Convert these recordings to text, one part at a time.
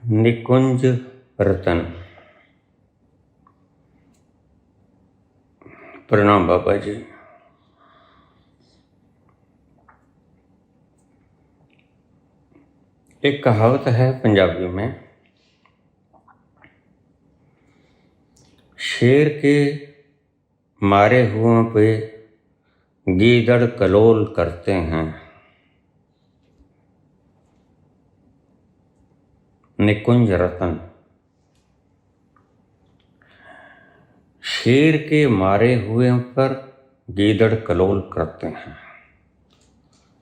निकुंज रतन। प्रणाम बाबा जी। एक कहावत है पंजाबी में, शेर के मारे हुओं पे गीदड़ कलोल करते हैं। निकुंज रतन। शेर के मारे हुए पर गीदड़ कलोल करते हैं।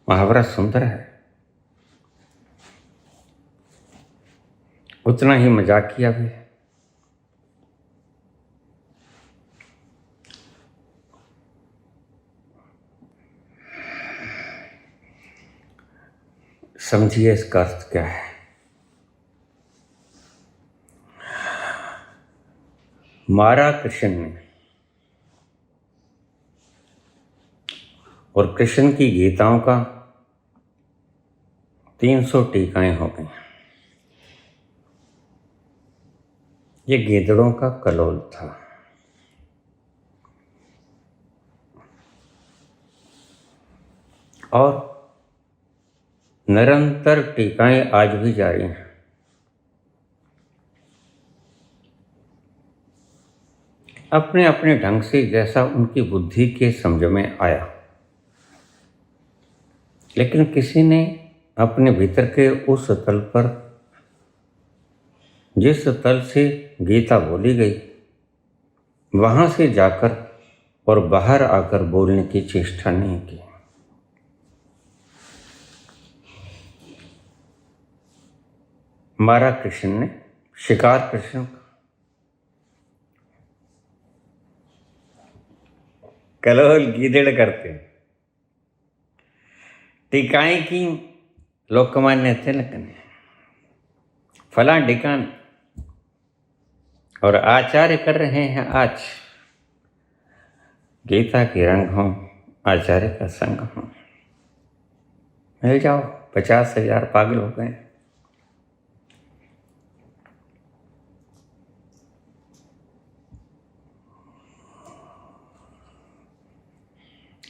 मुहावरा सुंदर है, उतना ही मजाकिया भी है। समझिए इसका अर्थ क्या है। मारा कृष्ण ने, और कृष्ण की गीताओं का 300 टीकाएं हो गई। ये गीदड़ों का कलोल था। और निरंतर टीकाएं आज भी जारी हैं। अपने अपने ढंग से, जैसा उनकी बुद्धि के समझ में आया। लेकिन किसी ने अपने भीतर के उस तल पर, जिस तल से गीता बोली गई, वहां से जाकर और बाहर आकर बोलने की चेष्टा नहीं की। मारा कृष्ण ने, शिकार कृष्ण का, कलोल गीदड़ करते हैं। टीकाएं की लोकमान्य तिलक ने, फला ढिकान, और आचार्य कर रहे हैं आज। गीता की रंग हो, आचार्य का संग हो। मिल जाओ, 50,000 पागल हो गए।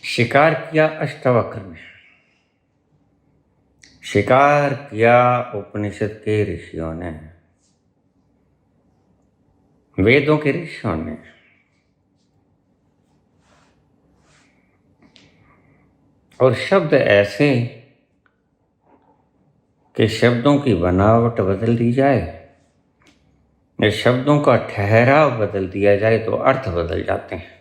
शिकार किया अष्टावक्र ने, शिकार किया उपनिषद के ऋषियों ने, वेदों के ऋषियों ने। और शब्द ऐसे कि शब्दों की बनावट बदल दी जाए, या शब्दों का ठहराव बदल दिया जाए तो अर्थ बदल जाते हैं।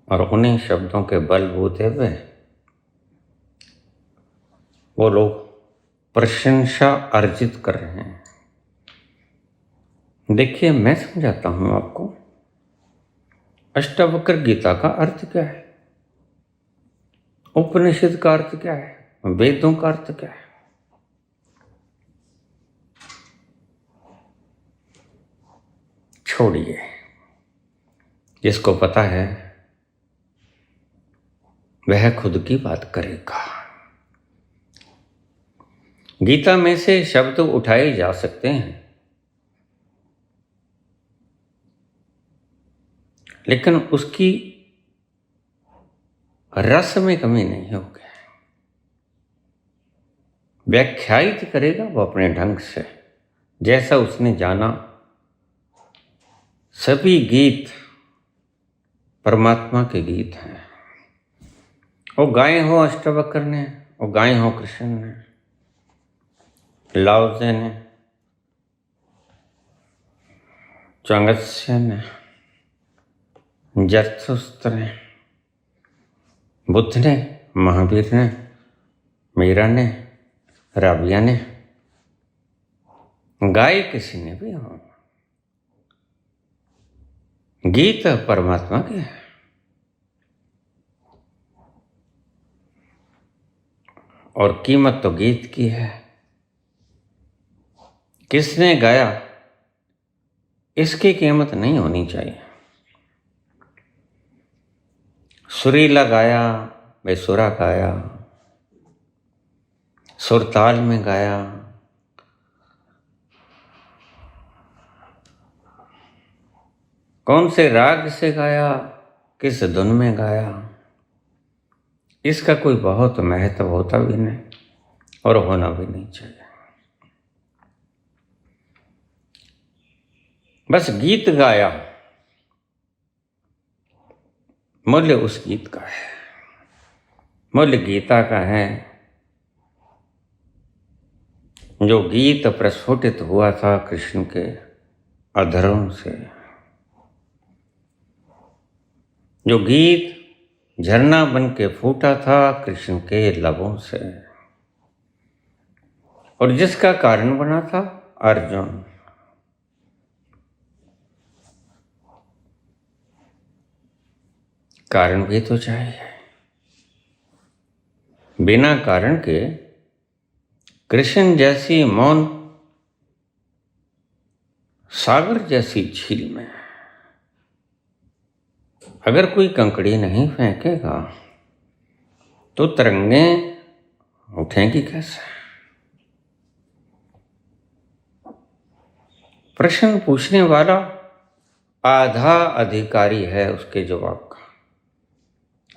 और उन्हीं शब्दों के बलबूते पे वो लोग प्रशंसा अर्जित कर रहे हैं। देखिए, मैं समझाता हूं आपको, अष्टावक्र गीता का अर्थ क्या है, उपनिषद का अर्थ क्या है, वेदों का अर्थ क्या है। छोड़िए, जिसको पता है वह खुद की बात करेगा। गीता में से शब्द उठाए जा सकते हैं, लेकिन उसकी रस में कमी नहीं होगी। व्याख्यायित करेगा वो अपने ढंग से, जैसा उसने जाना। सभी गीत परमात्मा के गीत हैं। वो गाए हो अष्टावक्र ने, वो गाए हो कृष्ण ने, लाओ त्से ने, च्वांगत्से ने, जरथुस्त्र ने, बुद्ध ने, महावीर ने, मीरा ने, राबिया ने, गाए किसी ने भी हो। गीत परमात्मा के हैं। और कीमत तो गीत की है। किसने गाया, इसकी कीमत नहीं होनी चाहिए। सुरीला गाया, बेसुरा गाया, सुरताल में गाया, कौन से राग से गाया, किस धुन में गाया, इसका कोई बहुत महत्व होता भी नहीं और होना भी नहीं चाहिए। बस गीत गाया, मूल्य उस गीत का है, मूल्य गीता का है। जो गीत प्रस्फुटित हुआ था कृष्ण के अधरों से, जो गीत झरना बन के फूटा था कृष्ण के लबों से, और जिसका कारण बना था अर्जुन। कारण भी तो चाहिए। बिना कारण के कृष्ण जैसी मौन सागर जैसी झील में अगर कोई कंकड़ी नहीं फेंकेगा तो तरंगें उठेंगी कैसे? प्रश्न पूछने वाला आधा अधिकारी है उसके जवाब का,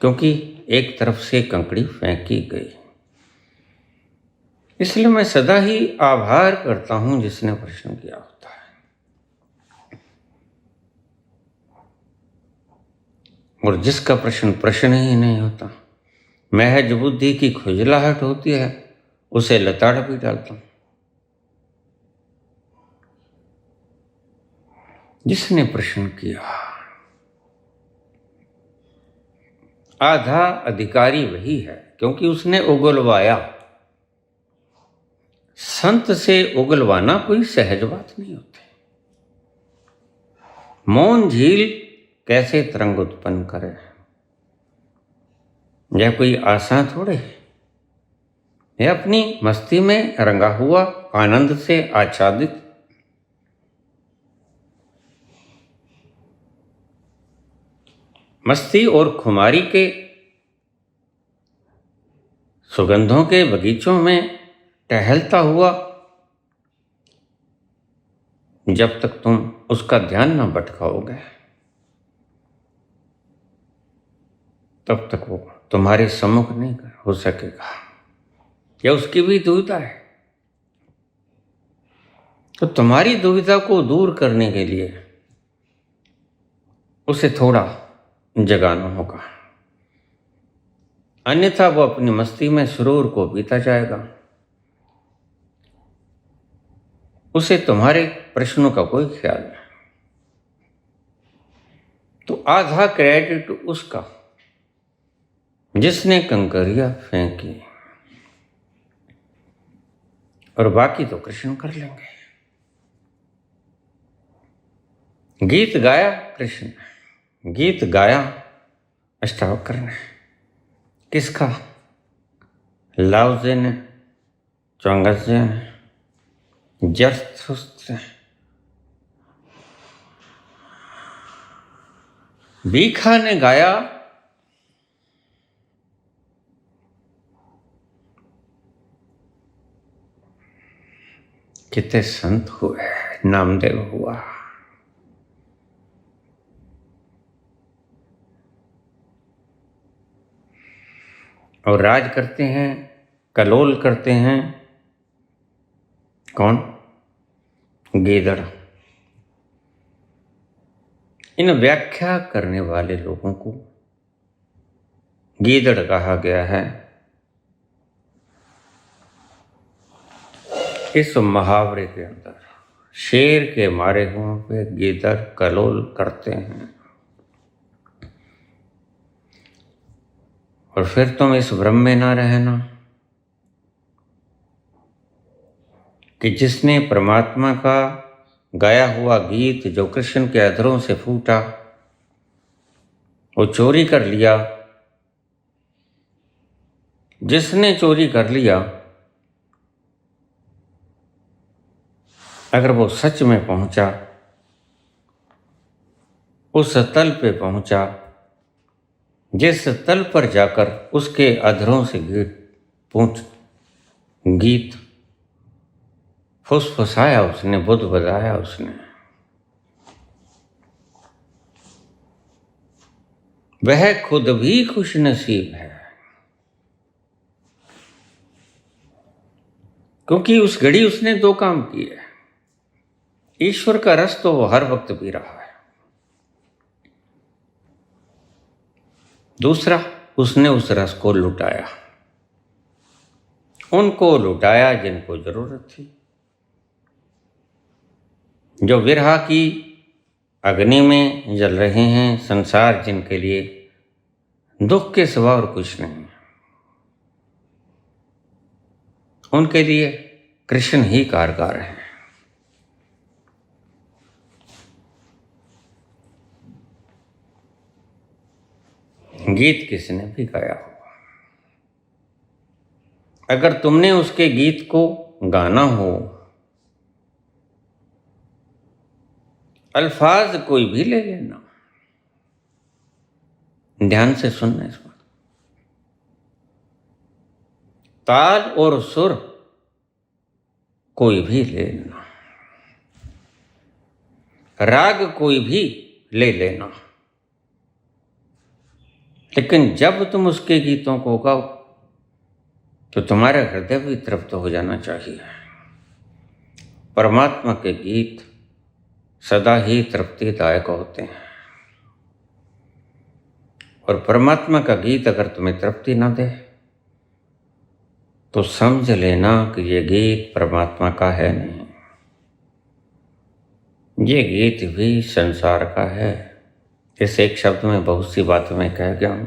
क्योंकि एक तरफ से कंकड़ी फेंकी गई। इसलिए मैं सदा ही आभार करता हूं जिसने प्रश्न किया होता है। और जिसका प्रश्न प्रश्न ही नहीं होता, महज बुद्धि की खुजलाहट होती है, उसे लताड़ भी डालता हूं। जिसने प्रश्न किया आधा अधिकारी वही है, क्योंकि उसने उगलवाया। संत से उगलवाना कोई सहज बात नहीं होती। मौन झील कैसे तरंग उत्पन्न करे, यह कोई आसान थोड़े। यह अपनी मस्ती में रंगा हुआ, आनंद से आच्छादित, मस्ती और खुमारी के सुगंधों के बगीचों में टहलता हुआ, जब तक तुम उसका ध्यान न भटकाओगे तब तक वो तुम्हारे सम्मुख नहीं हो सकेगा। या उसकी भी दुविधा है, तो तुम्हारी दुविधा को दूर करने के लिए उसे थोड़ा जगाना होगा, अन्यथा वो अपनी मस्ती में सुरूर को बीता जाएगा। उसे तुम्हारे प्रश्नों का कोई ख्याल नहीं। तो आधा क्रेडिट उसका जिसने कंकरियां फेंकी, और बाकी तो कृष्ण कर लेंगे। गीत गाया कृष्ण, गीत गाया अष्टावक्र ने। किसका? लाओजे ने, च्वांगत्से ने, जरथुस्त्र ने, बीखा ने गाया, कितने संत हुए, नामदेव हुआ, और राज करते हैं, कलोल करते हैं। कौन? गीदड़। इन व्याख्या करने वाले लोगों को गीदड़ कहा गया है। इस मुहावरे के अंदर शेर के मारे हुए पे गीदड़ कलोल करते हैं। और फिर तुम इस भ्रम में ना रहना कि जिसने परमात्मा का गाया हुआ गीत जो कृष्ण के अधरों से फूटा वो चोरी कर लिया। जिसने चोरी कर लिया, अगर वो सच में पहुंचा, उस तल पे पहुंचा जिस तल पर जाकर उसके अधरों से गीत गीत फुसफुसाया उसने, बुध बजाया उसने। वह खुद भी खुश नसीब है, क्योंकि उस घड़ी उसने दो काम किए। ईश्वर का रस तो वो हर वक्त पी रहा है। दूसरा, उसने उस रस को लुटाया, उनको लुटाया जिनको जरूरत थी, जो विरह की अग्नि में जल रहे हैं, संसार जिनके लिए दुख के सिवा और कुछ नहीं, उनके लिए कृष्ण ही कारगर है। गीत किसने भी गाया हो, अगर तुमने उसके गीत को गाना हो, अल्फाज कोई भी ले लेना, ध्यान से सुनना इस बात। ताल और सुर कोई भी ले लेना, राग कोई भी ले लेना, लेकिन जब तुम उसके गीतों को गाओ तो तुम्हारा हृदय भी तृप्त हो जाना चाहिए। परमात्मा के गीत सदा ही तृप्तिदायक होते हैं, और परमात्मा का गीत अगर तुम्हें तृप्ति ना दे तो समझ लेना कि ये गीत परमात्मा का है नहीं, ये गीत भी संसार का है। इस एक शब्द में बहुत सी बातें मैं कह गया हूं।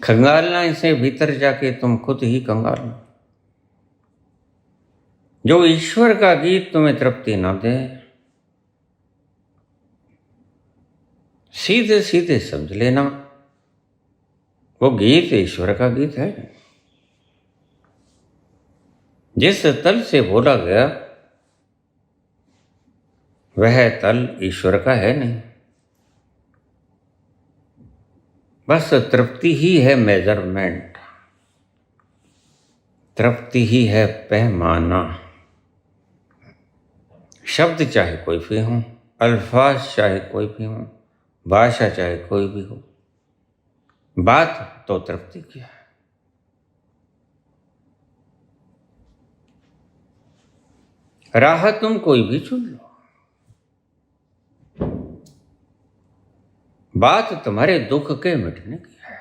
खंगालना इसे भीतर जाके तुम खुद ही कंगालना। जो ईश्वर का गीत तुम्हें तृप्ति ना दे, सीधे सीधे समझ लेना वो गीत ईश्वर का गीत है। जिस तल से बोला गया वह तल ईश्वर का है नहीं, बस तृप्ति ही है मेजरमेंट, तृप्ति ही है पैमाना। शब्द चाहे कोई भी हो, अल्फाज चाहे कोई भी हो, भाषा चाहे कोई भी हो, बात तो तृप्ति की है। राह तुम कोई भी चुन लो, बात तुम्हारे दुख के मिटने की है।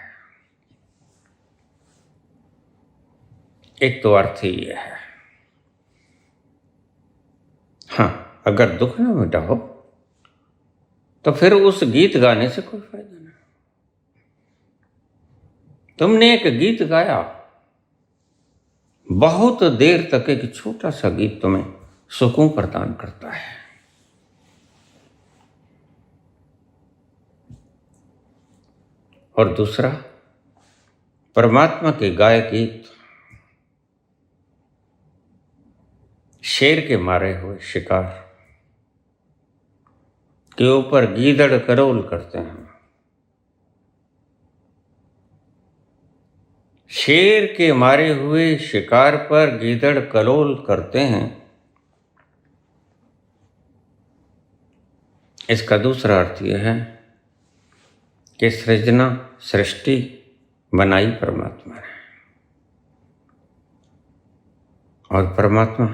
एक तो अर्थ ही यह है। हाँ, अगर दुख न मिटा हो तो फिर उस गीत गाने से कोई फायदा नहीं। तुमने एक गीत गाया, बहुत देर तक एक छोटा सा गीत तुम्हें सुकून प्रदान करता है। और दूसरा, परमात्मा के गाए गीत शेर के मारे हुए शिकार के ऊपर गीदड़ करोल करते हैं। शेर के मारे हुए शिकार पर गीदड़ कलोल करते हैं। इसका दूसरा अर्थ यह है कि सृजना, सृष्टि बनाई परमात्मा ने, और परमात्मा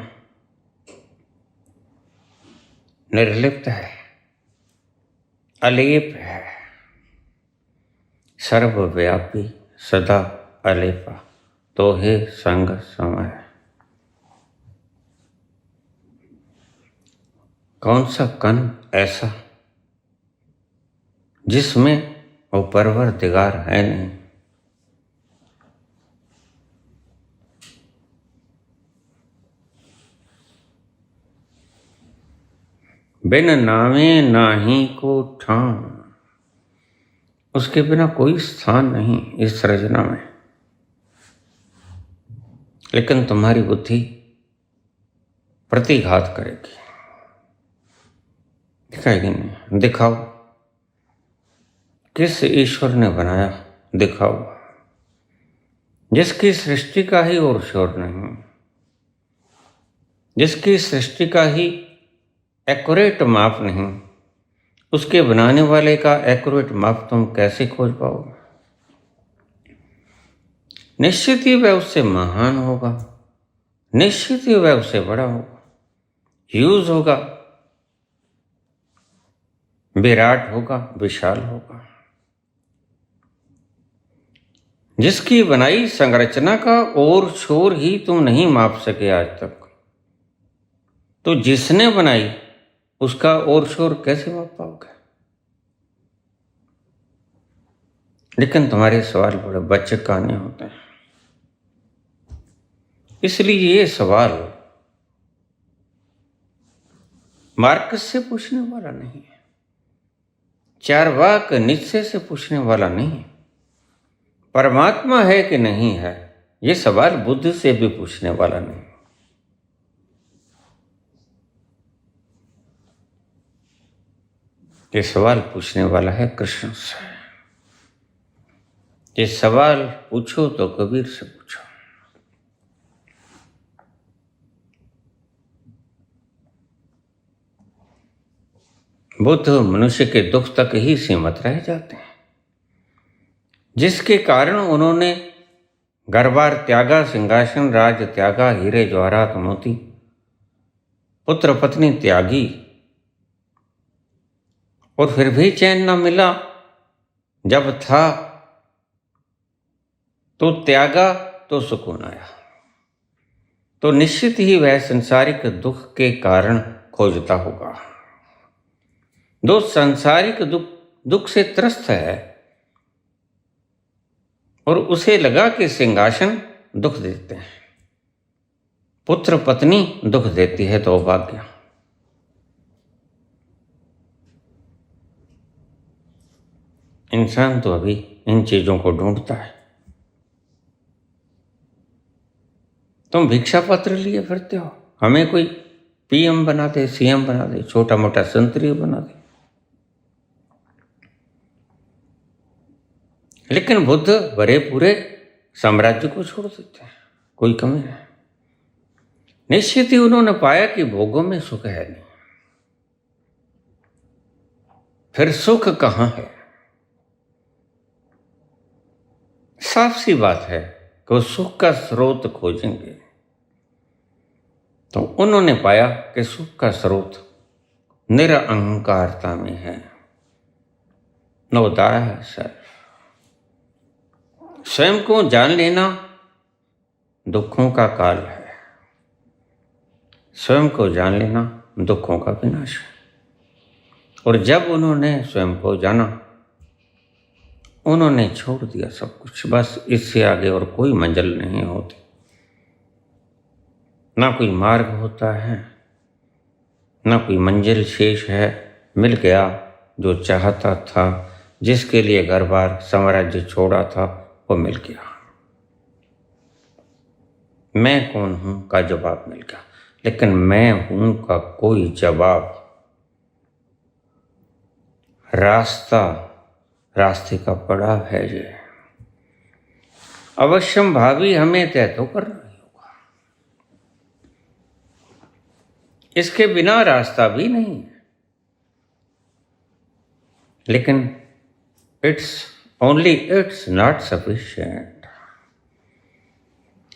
निर्लिप्त है, अलेप है, सर्वव्यापी, सदा अलेपा, तो हे संग समय। कौन सा कण ऐसा जिसमें वो परवरदिगार है नहीं। बिन नामे नाही को ठान, उसके बिना कोई स्थान नहीं इस रचना में। लेकिन तुम्हारी बुद्धि प्रतिघात करेगी, दिखाएगी नहीं। दिखाओ किस ईश्वर ने बनाया, दिखाओ। जिसकी सृष्टि का ही और शोर नहीं, जिसकी सृष्टि का ही एक्यूरेट माप नहीं, उसके बनाने वाले का एक्यूरेट माप तुम कैसे खोज पाओगे? निश्चित ही वह उससे महान होगा, निश्चित ही वह उससे बड़ा होगा, ह्यूज होगा, विराट होगा, विशाल होगा। जिसकी बनाई संरचना का और छोर ही तुम नहीं माप सके आज तक, तो जिसने बनाई उसका और छोर कैसे माप पाओगे? लेकिन तुम्हारे सवाल बड़े बच्चेकाने होते हैं, इसलिए ये सवाल मार्कस से पूछने वाला नहीं है, चार्वाक निश्चय से पूछने वाला नहीं है, परमात्मा है कि नहीं है ये सवाल बुद्ध से भी पूछने वाला नहीं। ये सवाल पूछने वाला है कृष्ण से। ये सवाल पूछो तो कबीर से पूछो। बुद्ध मनुष्य के दुख तक ही सीमित रह जाते हैं, जिसके कारण उन्होंने घर-बार त्यागा, सिंहासन राज त्यागा, हीरे जवाहरात मोती, पुत्र पत्नी त्यागी, और फिर भी चैन न मिला। जब था तो त्यागा तो सुकून आया। तो निश्चित ही वह संसारिक दुख के कारण खोजता होगा। जो सांसारिक दुख से त्रस्त है और उसे लगा कि सिंहासन दुख देते हैं, पुत्र पत्नी दुख देती है, तो भाग्य। इंसान तो अभी इन चीजों को ढूंढता है। तुम भिक्षा पत्र लिए फिरते हो, हमें कोई पीएम बना दे, सीएम बना दे, छोटा मोटा संतरी बना दे। लेकिन बुद्ध बड़े पूरे साम्राज्य को छोड़ देते हैं, कोई कमी नहीं। निश्चित ही उन्होंने पाया कि भोगों में सुख है नहीं। फिर सुख कहाँ है? साफ सी बात है कि वो सुख का स्रोत खोजेंगे, तो उन्होंने पाया कि सुख का स्रोत निरअहंकारता में है। नो दाय सेल्फ। स्वयं को जान लेना दुखों का काल है, स्वयं को जान लेना दुखों का विनाश है। और जब उन्होंने स्वयं को जाना, उन्होंने छोड़ दिया सब कुछ। बस इससे आगे और कोई मंजिल नहीं होती, ना कोई मार्ग होता है, ना कोई मंजिल शेष है। मिल गया जो चाहता था, जिसके लिए घर बार साम्राज्य छोड़ा था, वो मिल गया। मैं कौन हूं का जवाब मिल गया, लेकिन मैं हूं का कोई जवाब, रास्ते का पड़ा है। ये अवश्यम भावी हमें तय तो करना ही होगा, इसके बिना रास्ता भी नहीं है। लेकिन इट्स नॉट सफिशिएंट।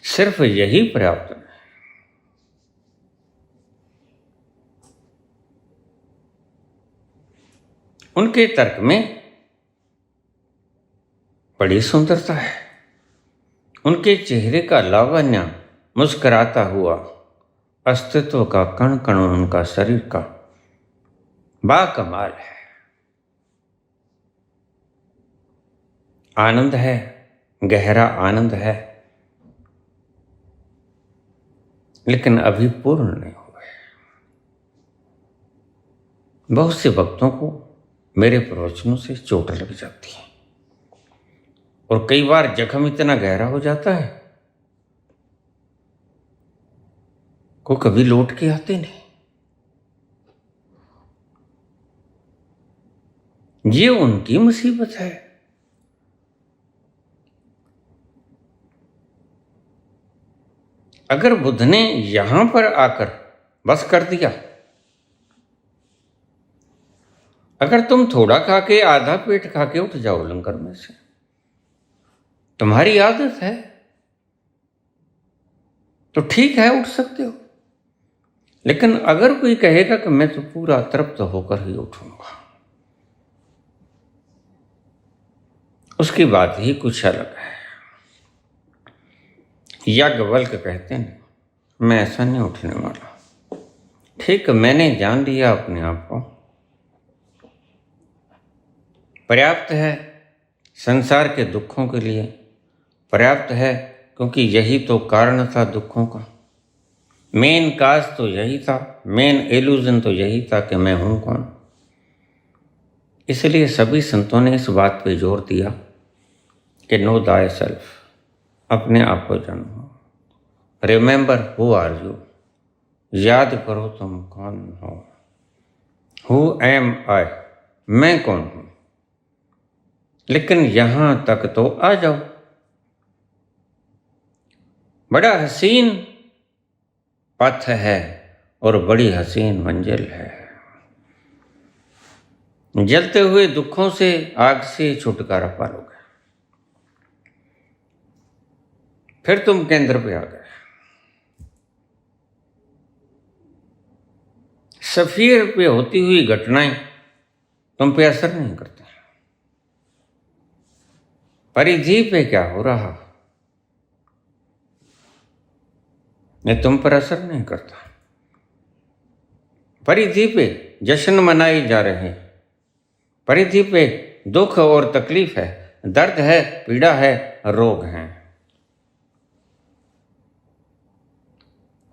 सिर्फ यही पर्याप्त है। उनके तर्क में बड़ी सुंदरता है। उनके चेहरे का लावण्य, मुस्कुराता हुआ अस्तित्व का कण कण, उनका शरीर का बाकमाल है। आनंद है, गहरा आनंद है, लेकिन अभी पूर्ण नहीं हुआ है। बहुत से भक्तों को मेरे प्रवचनों से चोट लग जाती है, और कई बार जख्म इतना गहरा हो जाता है को कभी लौट के आते नहीं। ये उनकी मुसीबत है। अगर बुद्ध ने यहां पर आकर बस कर दिया, अगर तुम थोड़ा खा के आधा पेट खा के उठ जाओ लंगर में से, तुम्हारी आदत है तो ठीक है, उठ सकते हो। लेकिन अगर कोई कहेगा कि मैं तो पूरा तृप्त होकर ही उठूंगा, उसकी बात ही कुछ अलग है। याज्ञवल्क्य कहते हैं, मैं ऐसा नहीं उठने वाला। ठीक, मैंने जान लिया अपने आप को, पर्याप्त है संसार के दुखों के लिए, पर्याप्त है क्योंकि यही तो कारण था दुखों का। मेन काज तो यही था, मेन इल्यूजन तो यही था कि मैं हूं कौन। इसलिए सभी संतों ने इस बात पे जोर दिया कि नो दाय सेल्फ, अपने आप को जानो। रिमेंबर हु आर यू, याद करो तुम कौन हो। हु एम आई, मैं कौन हूं। लेकिन यहां तक तो आ जाओ। बड़ा हसीन पथ है और बड़ी हसीन मंजिल है। जलते हुए दुखों से, आग से छुटकारा पालोगे, फिर तुम केंद्र पे आ गए। सफीर पे होती हुई घटनाएं तुम पे असर नहीं करती। परिधि पे क्या हो रहा ये तुम पर असर नहीं करता। परिधि पे जश्न मनाए जा रहे हैं, परिधि पे दुख और तकलीफ है, दर्द है, पीड़ा है, रोग है।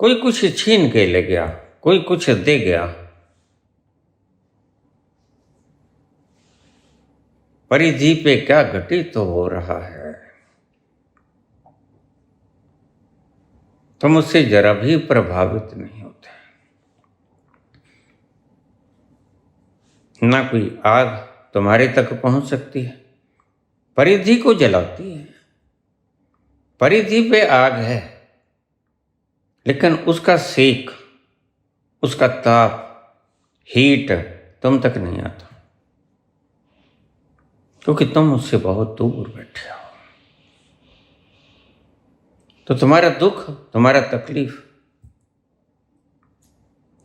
कोई कुछ छीन के ले गया, कोई कुछ दे गया। परिधि पे क्या घटित तो हो रहा है, तुम उससे जरा भी प्रभावित नहीं होते। ना कोई आग तुम्हारे तक पहुंच सकती है, परिधि को जलाती है। परिधि पे आग है, लेकिन उसका सेक, उसका ताप, हीट तुम तक नहीं आता, क्योंकि तुम उससे बहुत दूर बैठे हो। तो तुम्हारा दुख, तुम्हारा तकलीफ,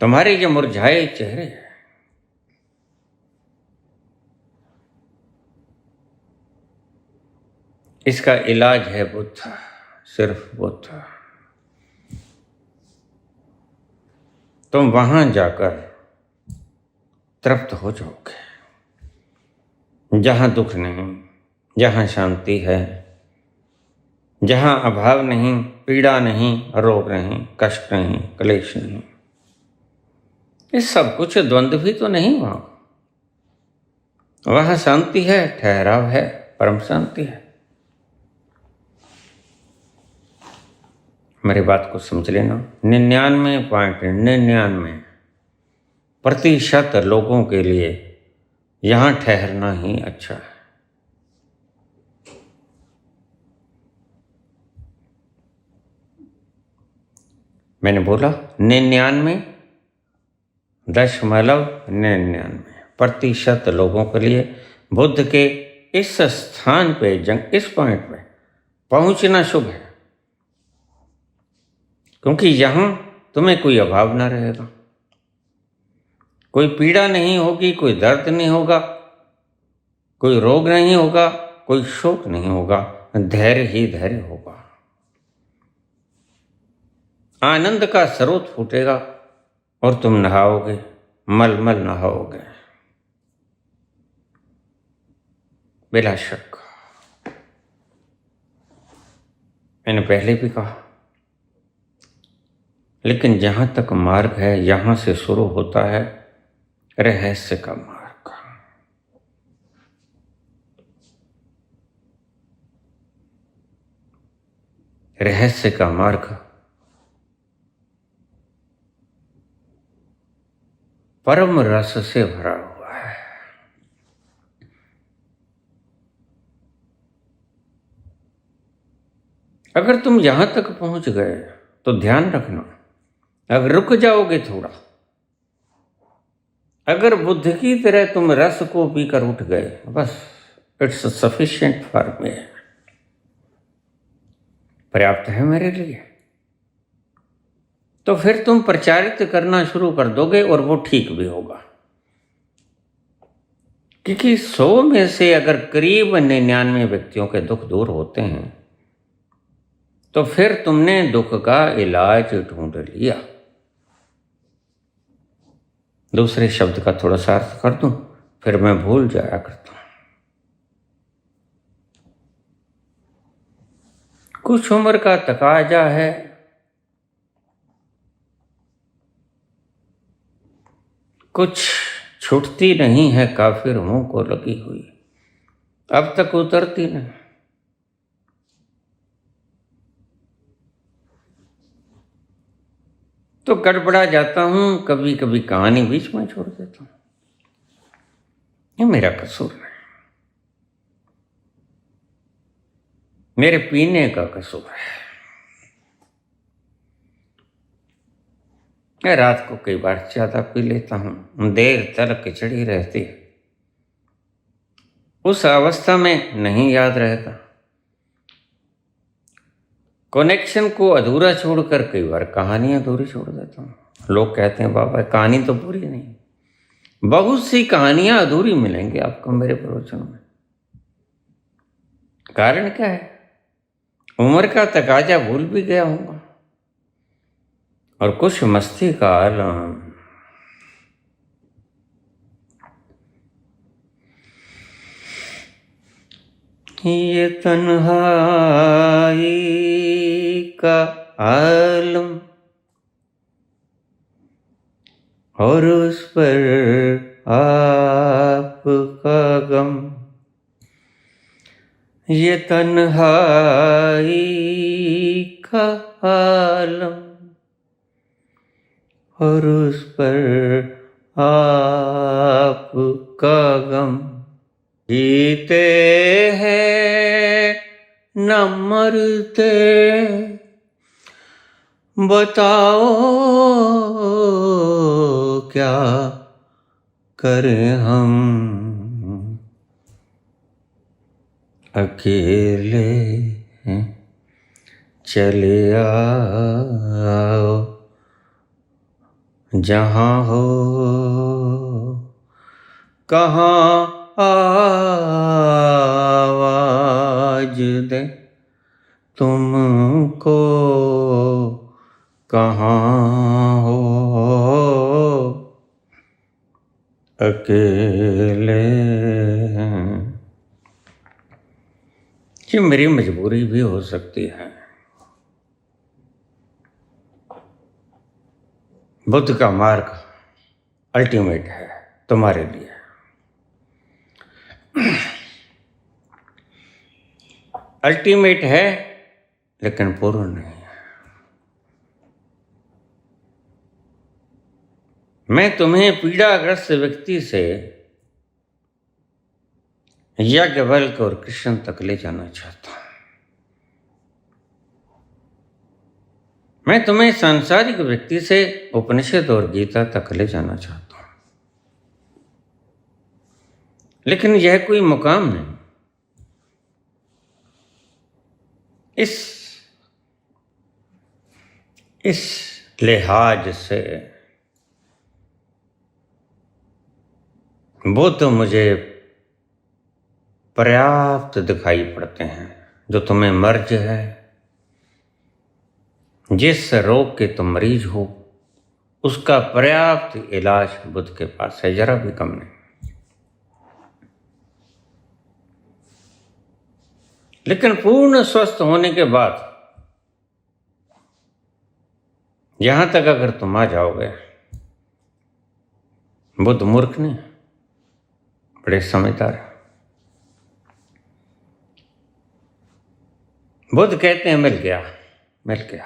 तुम्हारे ये मुरझाए चेहरे, इसका इलाज है बुद्ध, सिर्फ बुद्ध। तुम वहां जाकर तृप्त हो जाओगे, जहां दुख नहीं, जहां शांति है, जहां अभाव नहीं, पीड़ा नहीं, रोग नहीं, कष्ट नहीं, क्लेश नहीं। ये सब कुछ द्वंद्व भी तो नहीं वहां। वहां शांति है, ठहराव है, परम शांति है। मेरी बात को समझ लेना, 99.99% लोगों के लिए यहां ठहरना ही अच्छा है। मैंने बोला 99.99% लोगों के लिए बुद्ध के इस स्थान पे, इस पॉइंट पे पहुंचना शुभ है, क्योंकि यहां तुम्हें कोई अभाव ना रहेगा, कोई पीड़ा नहीं होगी, कोई दर्द नहीं होगा, कोई रोग नहीं होगा, कोई शोक नहीं होगा, धैर्य ही धैर्य होगा। आनंद का स्रोत फूटेगा और तुम नहाओगे, मलमल नहाओगे, बिला शक। मैंने पहले भी कहा, लेकिन जहां तक मार्ग है, यहां से शुरू होता है रहस्य का मार्ग। रहस्य का मार्ग परम रस से भरा हुआ है। अगर तुम यहां तक पहुंच गए तो ध्यान रखना, अगर रुक जाओगे थोड़ा, अगर बुद्ध की तरह तुम रस को पीकर उठ गए, बस इट्स सफिशिएंट फॉर मी, पर्याप्त है मेरे लिए। तो फिर तुम प्रचारित करना शुरू कर दोगे और वो ठीक भी होगा, क्योंकि 100 में से अगर करीब 99 व्यक्तियों के दुख दूर होते हैं तो फिर तुमने दुख का इलाज ढूंढ लिया। दूसरे शब्द का थोड़ा सा अर्थ कर दूं, फिर मैं भूल जाया करता हूं। कुछ उम्र का तकाजा है, कुछ छूटती नहीं है काफिर मुंह को लगी हुई, अब तक उतरती नहीं। तो गड़बड़ा जाता हूं, कभी कभी कहानी बीच में छोड़ देता हूं, ये मेरा कसूर है, मेरे पीने का कसूर है। मैं रात को कई बार ज्यादा पी लेता हूं, देर तक चढ़ी रहती है, उस अवस्था में नहीं याद रहता, कनेक्शन को अधूरा छोड़कर कई बार कहानी अधूरी छोड़ देता हूं। लोग कहते हैं बाबा कहानी तो पूरी नहीं, बहुत सी कहानियां अधूरी मिलेंगी आपको मेरे प्रवचन में। कारण क्या है? उम्र का तकाजा भूल भी गया हूंगा और कुछ मस्ती का आलम। ये तन्हाई का आलम और उस पर आपका गम, ये तन्हाई का आलम और उस पर आपका गम, जीते हैं न मरते, बताओ क्या करें हम, अकेले हैं चले आओ, जहाँ हो कहाँ आवाज दे तुमको, कहाँ हो अकेले हैं। ये मेरी मजबूरी भी हो सकती है। बुद्ध का मार्ग अल्टीमेट है तुम्हारे लिए, अल्टीमेट है लेकिन पूर्ण नहीं है। मैं तुम्हें पीड़ाग्रस्त व्यक्ति से याज्ञवल्क्य और कृष्ण तक ले जाना चाहता हूं। मैं तुम्हें सांसारिक व्यक्ति से उपनिषद और गीता तक ले जाना चाहता हूं, लेकिन यह कोई मुकाम नहीं। इस लिहाज से बुद्ध मुझे पर्याप्त दिखाई पड़ते हैं। जो तुम्हें मर्ज है, जिस रोग के तुम मरीज हो, उसका पर्याप्त इलाज बुद्ध के पास है, जरा भी कम नहीं। लेकिन पूर्ण स्वस्थ होने के बाद यहां तक अगर तुम आ जाओगे, बुद्ध मूर्ख नहीं, बड़े समझदार है। बुद्ध कहते हैं मिल गया, मिल गया,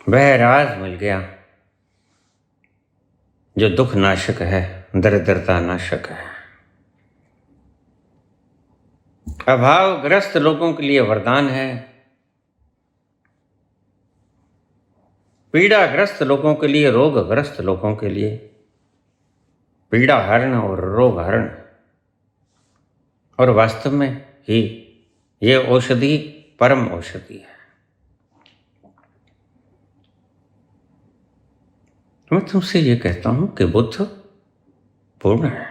वह राज मिल गया जो दुख नाशक है, दरिद्रता नाशक है, अभावग्रस्त लोगों के लिए वरदान है, पीड़ाग्रस्त लोगों के लिए, रोगग्रस्त लोगों के लिए पीड़ा हरण और रोग हरण, और वास्तव में ही ये औषधि परम औषधि है। मैं तुमसे ये कहता हूं कि बुद्ध पूर्ण है,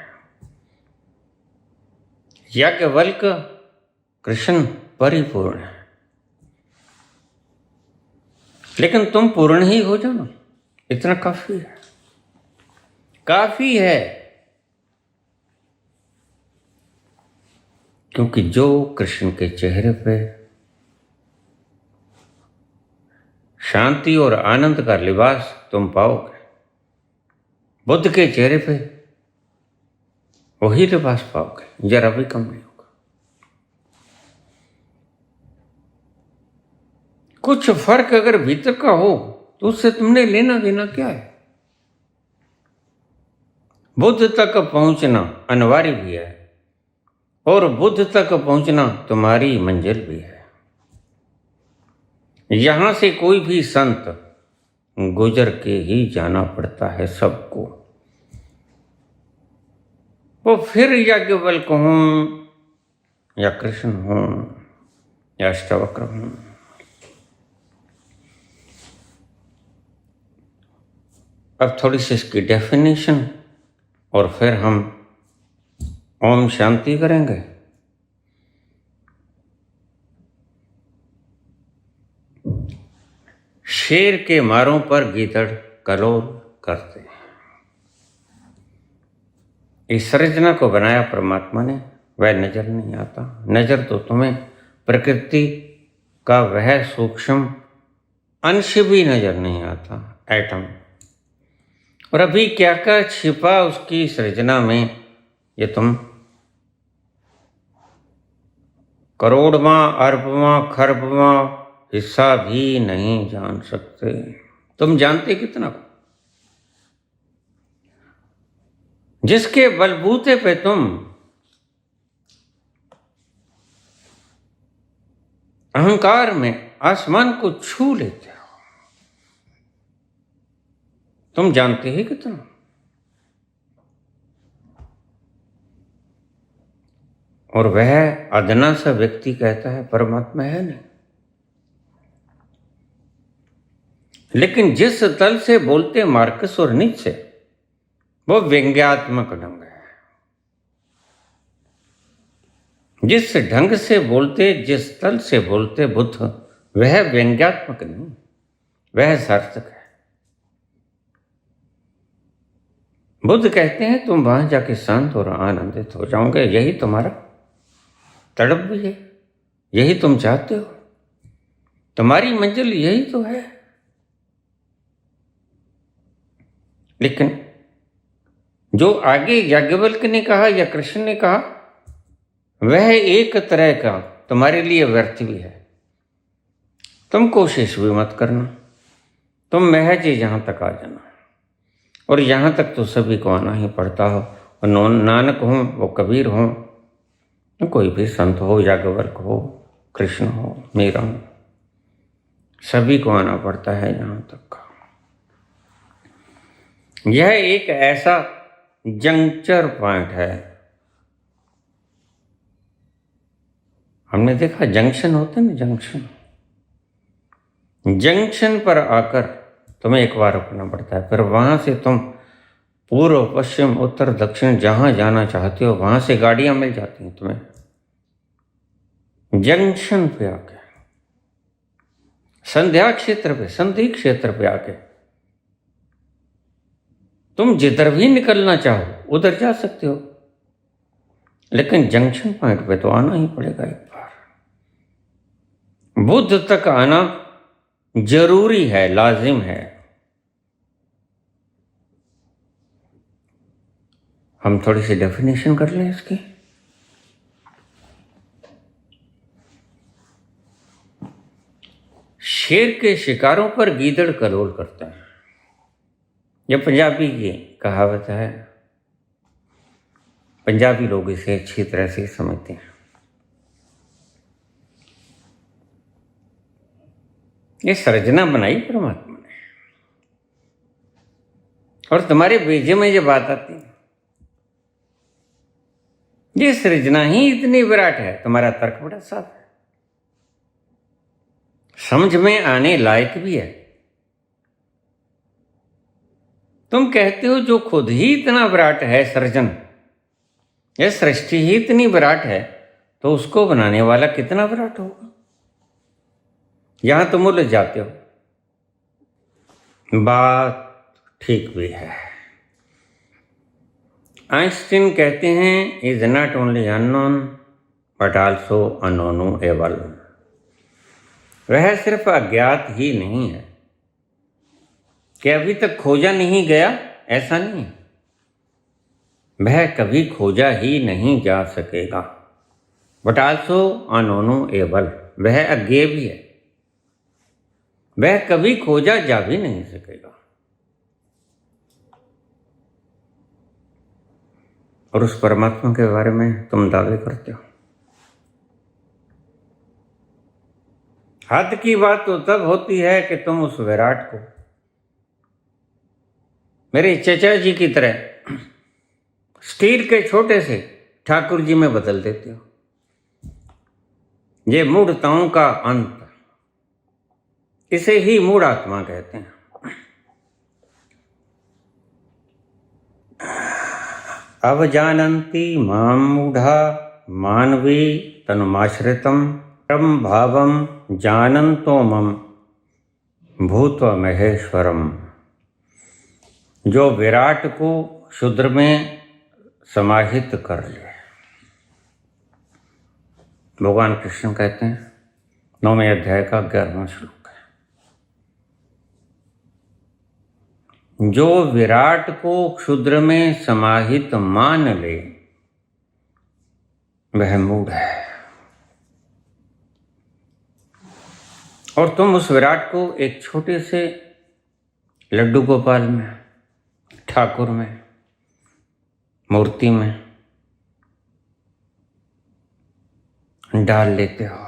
याज्ञवल्क्य कृष्ण परिपूर्ण है, लेकिन तुम पूर्ण ही हो जाओ, इतना काफी है, काफी है। क्योंकि जो कृष्ण के चेहरे पे शांति और आनंद का लिबास तुम पाओगे, बुद्ध के चेहरे पे वही लिबास पाओगे, जरा भी कम नहीं होगा। कुछ फर्क अगर भीतर का हो तो उससे तुमने लेना देना क्या है? बुद्ध तक पहुंचना अनिवार्य भी है, और बुद्ध तक पहुंचना तुम्हारी मंजिल भी है। यहां से कोई भी संत गुजर के ही जाना पड़ता है सबको। वो फिर याज्ञवल्क्य हों या कृष्ण हों या अष्टावक्र हों। अब थोड़ी सी इसकी डेफिनेशन और फिर हम ओम शांति करेंगे। शेर के मारों पर गीदड़ कलोल करते हैं। इस संरचना को बनाया परमात्मा ने, वह नजर नहीं आता। नजर तो तुम्हें प्रकृति का वह सूक्ष्म अंश भी नजर नहीं आता, एटम। और अभी क्या क्या छिपा उसकी सृजना में, ये तुम करोड़वां, अरबवां, खरबवां हिस्सा भी नहीं जान सकते। तुम जानते कितना को? जिसके बलबूते पे तुम अहंकार में आसमान को छू लेते हो, तुम जानते ही कितना? और वह अदना सा व्यक्ति कहता है परमात्मा है नहीं। लेकिन जिस तल से बोलते मार्कस और नीचे, वो व्यंग्यात्मक ढंग है। जिस ढंग से बोलते, जिस तल से बोलते बुद्ध, वह व्यंग्यात्मक नहीं, वह सार्थक है। बुद्ध कहते हैं तुम वहां जाके शांत और आनंदित हो जाओगे, यही तुम्हारा तड़प भी है, यही तुम चाहते हो, तुम्हारी मंजिल यही तो है। लेकिन जो आगे याज्ञवल्क्य ने कहा या कृष्ण ने कहा, वह एक तरह का तुम्हारे लिए व्यर्थ भी है। तुम कोशिश भी मत करना, तुम महज यहां तक आ जाना। और यहां तक तो सभी को आना ही पड़ता हो, और नानक हो, वो कबीर हो, कोई भी संत हो, याज्ञवल्क्य हो, कृष्ण हो, मीरा हो, सभी को आना पड़ता है यहां तक। यह एक ऐसा जंक्चर पॉइंट है। हमने देखा जंक्शन होते ना, जंक्शन पर आकर तुम्हें एक बार रुकना पड़ता है, फिर वहां से तुम पूर्व, पश्चिम, उत्तर, दक्षिण जहां जाना चाहते हो वहां से गाड़ियां मिल जाती हैं तुम्हें। जंक्शन पे आके, संध्या क्षेत्र पे, संधि क्षेत्र पे आके तुम जिधर भी निकलना चाहो उधर जा सकते हो, लेकिन जंक्शन पॉइंट पे तो आना ही पड़ेगा एक बार। बुद्ध तक आना जरूरी है, लाजिम है। हम थोड़ी सी डेफिनेशन कर लें इसकी। शेर के शिकारों पर गीदड़ कलोल करता है, यह पंजाबी की कहावत है। पंजाबी लोग इसे अच्छी तरह से समझते हैं। ये सर्जना बनाई परमात्मा ने। और तुम्हारे बीजे में ये बात आती है, ये सृजना ही इतनी विराट है। तुम्हारा तर्क बड़ा साफ है, समझ में आने लायक भी है। तुम कहते हो जो खुद ही इतना विराट है, सृजन, यह सृष्टि ही इतनी विराट है, तो उसको बनाने वाला कितना विराट होगा। यहां तुम उलझ जाते हो। बात ठीक भी है। आइंस्टीन कहते हैं, is not only unknown but also unknowable. वह सिर्फ अज्ञात ही नहीं है कि अभी तक खोजा नहीं गया, ऐसा नहीं है, वह कभी खोजा ही नहीं जा सकेगा। बट आल्सो अननोएबल, वह अज्ञेय भी है, वह कभी खोजा जा भी नहीं सकेगा। और उस परमात्मा के बारे में तुम दावे करते हो। हद की बात तो तब होती है कि तुम उस विराट को मेरे चचा जी की तरह स्टील के छोटे से ठाकुर जी में बदल देते हो। ये मूढ़ताओं का अंत, इसे ही मूढ़ आत्मा कहते हैं। अवजानन्ति मां मूढ़ा मानवी तनुमाश्रितं परं भावं जानन्तो मम भूत्वा महेश्वरम। जो विराट को शूद्र में समाहित कर ले, भगवान कृष्ण कहते हैं 9वें अध्याय का 11वां श्लोक, जो विराट को क्षुद्र में समाहित मान ले वह मूढ़ है। और तुम उस विराट को एक छोटे से लड्डू गोपाल में, ठाकुर में, मूर्ति में डाल लेते हो।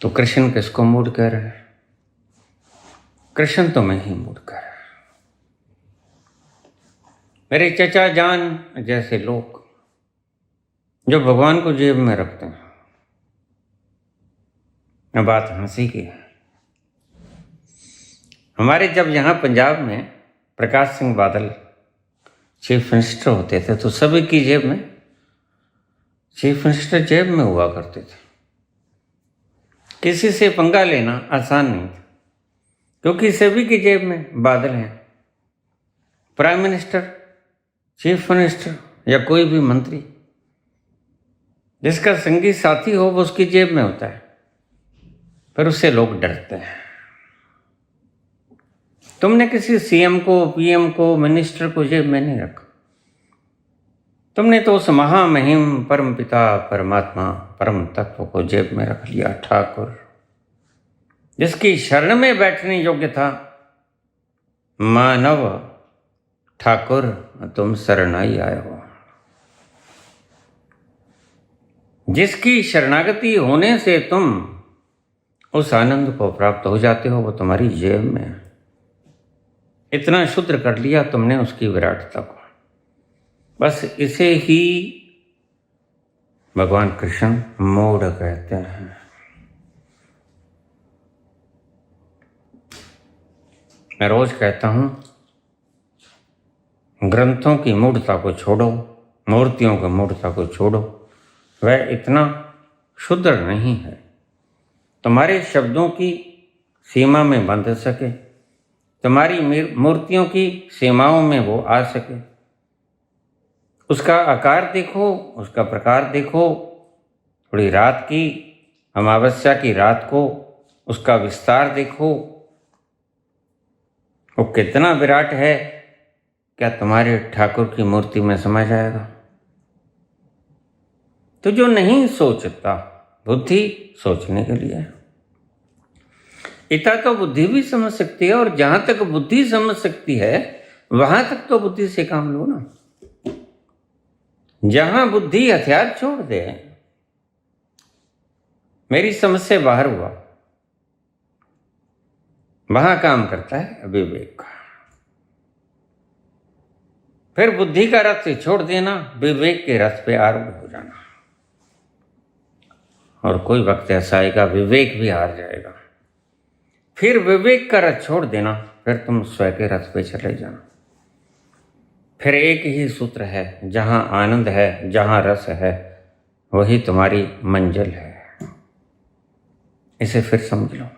तो कृष्ण किसको मूढ़ कह रहे हैं? कृष्ण तो मैं ही मूढ़ कह रहा है। मेरे चचा जान जैसे लोग जो भगवान को जेब में रखते हैं। मैं बात हंसी की है। हमारे जब यहाँ पंजाब में प्रकाश सिंह बादल चीफ मिनिस्टर होते थे तो सभी की जेब में, चीफ मिनिस्टर जेब में हुआ करते थे। किसी से पंगा लेना आसान नहीं था, क्योंकि सभी की जेब में बादल हैं। प्राइम मिनिस्टर, चीफ मिनिस्टर या कोई भी मंत्री, जिसका संगी साथी हो वो उसकी जेब में होता है, पर उससे लोग डरते हैं। तुमने किसी सीएम को, पीएम को, मिनिस्टर को जेब में नहीं रखा। तुमने तो उस महामहिम परम पिता परमात्मा परम तत्व को जेब में रख लिया, ठाकुर, जिसकी शरण में बैठने योग्य था। मानव ठाकुर तुम शरणाई आए हो। जिसकी शरणागति होने से तुम उस आनंद को प्राप्त हो जाते हो, वो तुम्हारी जेब में है। इतना शुद्र कर लिया तुमने उसकी विराटता को। बस इसे ही भगवान कृष्ण मूढ़ कहते हैं। मैं रोज कहता हूं, ग्रंथों की मूढ़ता को छोड़ो, मूर्तियों की मूढ़ता को छोड़ो। वह इतना शुद्र नहीं है तुम्हारे शब्दों की सीमा में बंध सके, तुम्हारी मूर्तियों की सीमाओं में वो आ सके। उसका आकार देखो, उसका प्रकार देखो, थोड़ी रात की, अमावस्या की रात को उसका विस्तार देखो, वो कितना विराट है। क्या तुम्हारे ठाकुर की मूर्ति में समा जाएगा? तो जो नहीं सोचता, बुद्धि सोचने के लिए, इतना तो बुद्धि भी समझ सकती है। और जहां तक बुद्धि समझ सकती है वहां तक तो बुद्धि से काम लो ना। जहां बुद्धि हथियार छोड़ दे, मेरी समझ से बाहर हुआ, वहां काम करता है विवेक। फिर बुद्धि का रथ से छोड़ देना, विवेक के रथ पे आरूढ़ हो जाना। और कोई वक्त ऐसा आएगा विवेक भी हार जाएगा, फिर विवेक का रथ छोड़ देना, फिर तुम स्वयं के रथ पे चले जाना। फिर एक ही सूत्र है, जहां आनंद है, जहां रस है, वही तुम्हारी मंजिल है। इसे फिर समझ लो।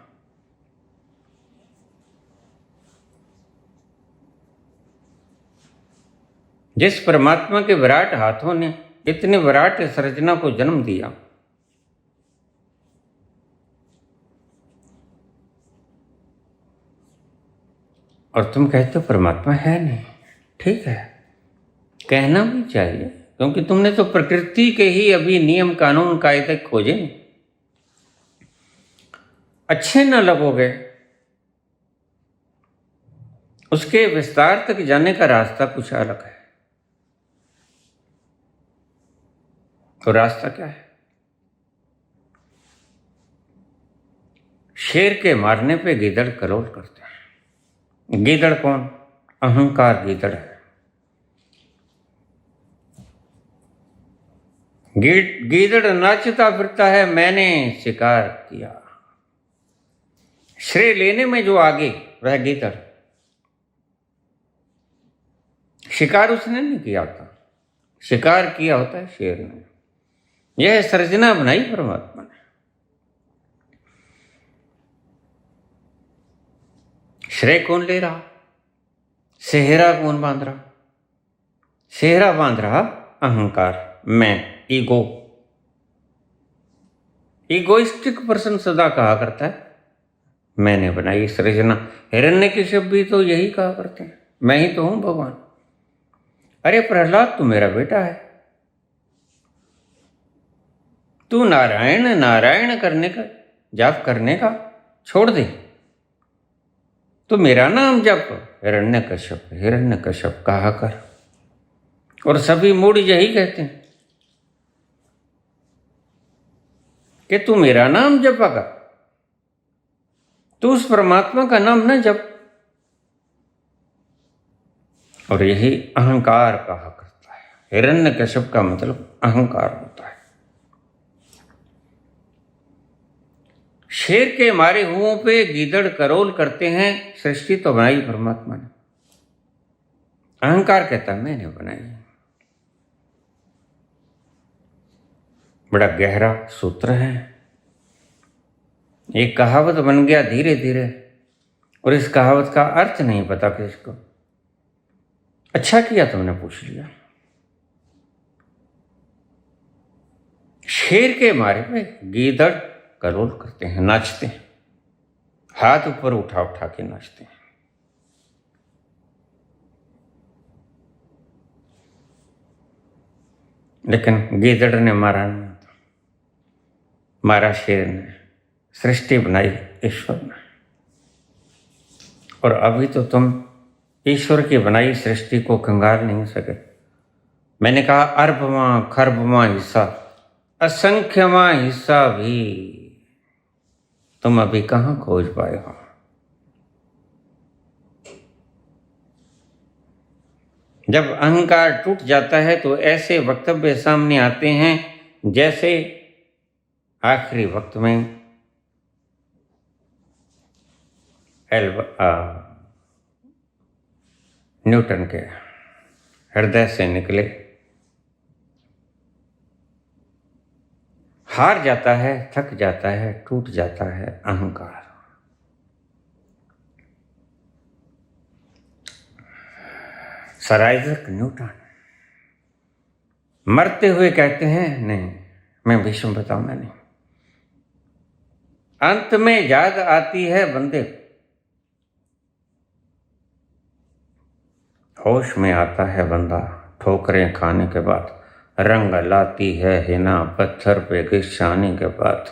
जिस परमात्मा के विराट हाथों ने इतने विराट संरचना को जन्म दिया, और तुम कहते हो परमात्मा है नहीं। ठीक है, कहना भी चाहिए, क्योंकि तुमने तो प्रकृति के ही अभी नियम कानून कायदे खोजे नहीं। अच्छे न लगोगे, उसके विस्तार तक जाने का रास्ता कुछ अलग है। तो रास्ता क्या है? शेर के मारने पे गीदड़ करोल करते हैं। गीदड़ कौन? अहंकार गीदड़ है। गीदड़ नाचता फिरता है, मैंने शिकार किया। श्रेय लेने में जो आगे, वह गीदड़। शिकार उसने नहीं किया होता, शिकार किया होता है शेर ने। यह सृजना बनाई परमात्मा ने। श्रेय कौन ले रहा? सेहरा कौन बांध रहा? सेहरा बांध रहा अहंकार, मैं, ईगो। ईगोइस्टिक पर्सन सदा कहा करता है मैंने बनाई सृजना। हिरण्यकश्यप भी तो यही कहा करते हैं, मैं ही तो हूं भगवान। अरे प्रहलाद, तू मेरा बेटा है, तू नारायण नारायण करने का, जाप करने का छोड़ दे, तो मेरा नाम जप। हिरण्यकश्यप हिरण्यकश्यप कहा कर। और सभी मूड यही कहते हैं कि तू मेरा नाम जपा कर, तू उस परमात्मा का नाम न जप। और यही अहंकार कहा करता है। हिरण्यकश्यप का मतलब अहंकार होता है। शेर के मारे हुओं पे गीदड़ करोल करते हैं। सृष्टि तो बनाई परमात्मा ने। अहंकार कहता है मैंने बनाई। बड़ा गहरा सूत्र है। एक कहावत बन गया धीरे धीरे, और इस कहावत का अर्थ नहीं पता किसको। अच्छा किया तुमने पूछ लिया। शेर के मारे पे गीदड़ करोल करते हैं, नाचते हैं, हाथ ऊपर उठा उठा के नाचते हैं। लेकिन गीदड़ ने मारा नहीं, मारा शेर ने। सृष्टि बनाई ईश्वर ने। और अभी तो तुम ईश्वर की बनाई सृष्टि को कंगाल नहीं सके। मैंने कहा अरबवां खरबवां हिस्सा, असंख्यवां हिस्सा भी तुम अभी कहां खोज पाए हो। जब अहंकार टूट जाता है तो ऐसे वक्तव्य सामने आते हैं जैसे आखिरी वक्त में न्यूटन के हृदय से निकले। हार जाता है, थक जाता है, टूट जाता है अहंकार। सर आइजैक न्यूटन मरते हुए कहते हैं नहीं, मैं भीष्म बताऊंगा नहीं। अंत में याद आती है बंदे, होश में आता है बंदा ठोकरें खाने के बाद, रंग लाती है हिना पत्थर पे घिसाने के बाद।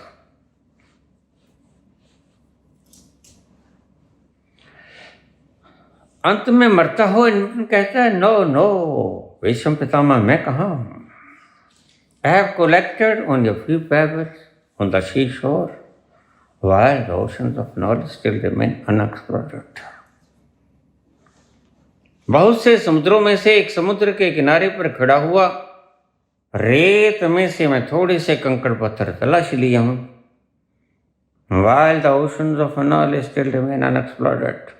अंत में मरता हो न्यूटन कहता है नो नो भीष्म पितामह, मैं कहाँ हूं। I have collected only a few pebbles on the seashore, while the oceans of knowledge still remain unexplored. बहुत से समुद्रों में से एक समुद्र के किनारे पर खड़ा हुआ रेत में से मैं थोड़े से कंकड़ पत्थर तलाश लिया हूं। While the oceans of Anal still remain unexplored.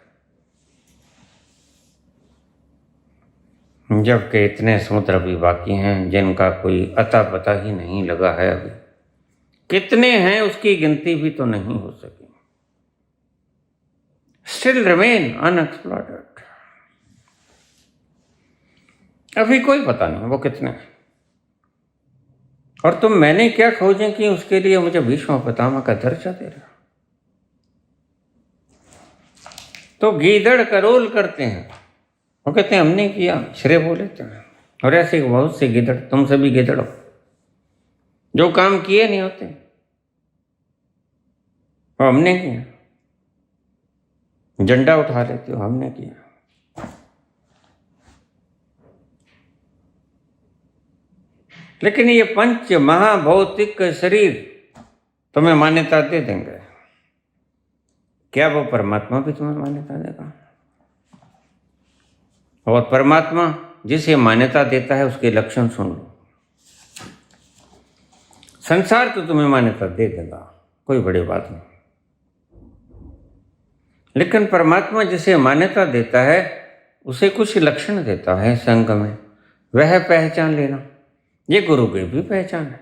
जबकि इतने समुद्र अभी बाकी हैं जिनका कोई अता पता ही नहीं लगा है। अभी कितने हैं उसकी गिनती भी तो नहीं हो सकी। Still remain unexplored. अभी कोई पता नहीं वो कितने हैं। और तुम मैंने क्या खोजें कि उसके लिए मुझे भीष्म पितामह का दर्जा दे रहा। तो गीदड़ करोल करते हैं, वो कहते हैं हमने किया, श्रेय बोले थे। और ऐसे बहुत से गिदड़, तुमसे भी गिदड़ हो, जो काम किए नहीं होते वो हमने किया। झंडा उठा लेते हो, हमने किया। लेकिन ये पंच महाभौतिक शरीर तुम्हें मान्यता दे देंगे, क्या वो परमात्मा भी तुम्हें मान्यता देगा? और परमात्मा जिसे मान्यता देता है उसके लक्षण सुन लो। संसार तो तुम्हें मान्यता दे देगा, कोई बड़ी बात नहीं। लेकिन परमात्मा जिसे मान्यता देता है उसे कुछ लक्षण देता है संग में, वह पहचान लेना। ये गुरु की भी पहचान है।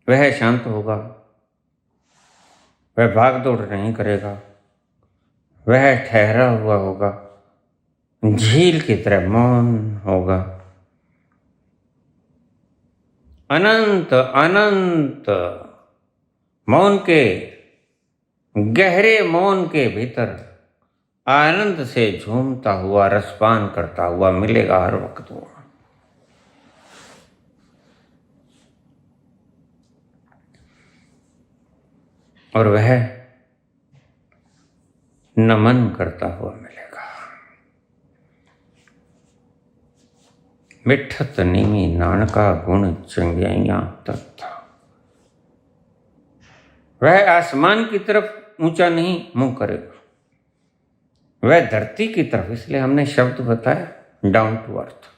वह शांत होगा, वह भाग दौड़ नहीं करेगा, वह ठहरा हुआ होगा, झील की तरह मौन होगा। अनंत अनंत मौन के, गहरे मौन के भीतर आनंद से झूमता हुआ, रसपान करता हुआ मिलेगा हर वक्त वो। और वह नमन करता हुआ मिलेगा। मिठत नीमी नानका गुण चंगियां तत्था। वह आसमान की तरफ ऊंचा नहीं मुंह करेगा, वह धरती की तरफ, इसलिए हमने शब्द बताया डाउन टू अर्थ।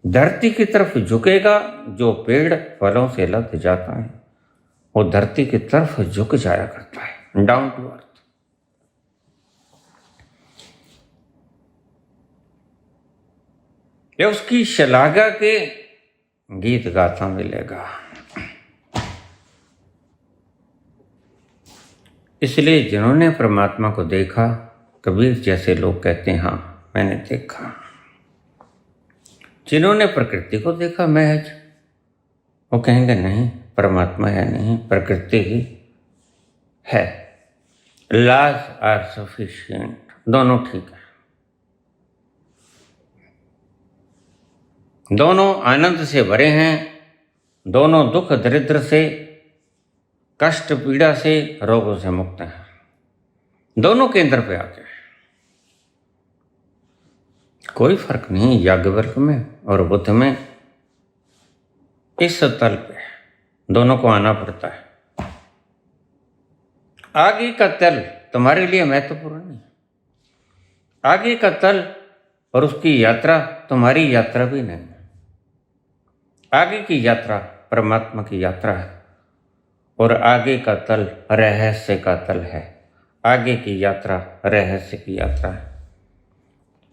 धरती की तरफ झुकेगा। जो पेड़ फलों से लद जाता है वो धरती की तरफ झुक जाया करता है, डाउन टू अर्थ। ये उसकी शलाघा के गीत गाता मिलेगा। इसलिए जिन्होंने परमात्मा को देखा, कबीर जैसे लोग कहते हैं हाँ मैंने देखा। जिन्होंने प्रकृति को देखा महज, वो कहेंगे नहीं परमात्मा है नहीं, प्रकृति ही है। लॉज आर सफिशिएंट, दोनों ठीक है। दोनों आनंद से भरे हैं, दोनों दुख दरिद्र से, कष्ट पीड़ा से, रोगों से मुक्त हैं। दोनों केंद्र पे आते हैं, कोई फर्क नहीं याज्ञवल्क्य में और बुद्ध में। इस तल पे दोनों को आना पड़ता है। आगे का तल तुम्हारे लिए महत्वपूर्ण नहीं। आगे का तल और उसकी यात्रा तुम्हारी यात्रा भी नहीं। आगे की यात्रा परमात्मा की यात्रा है और आगे का तल रहस्य का तल है। आगे की यात्रा रहस्य की यात्रा है।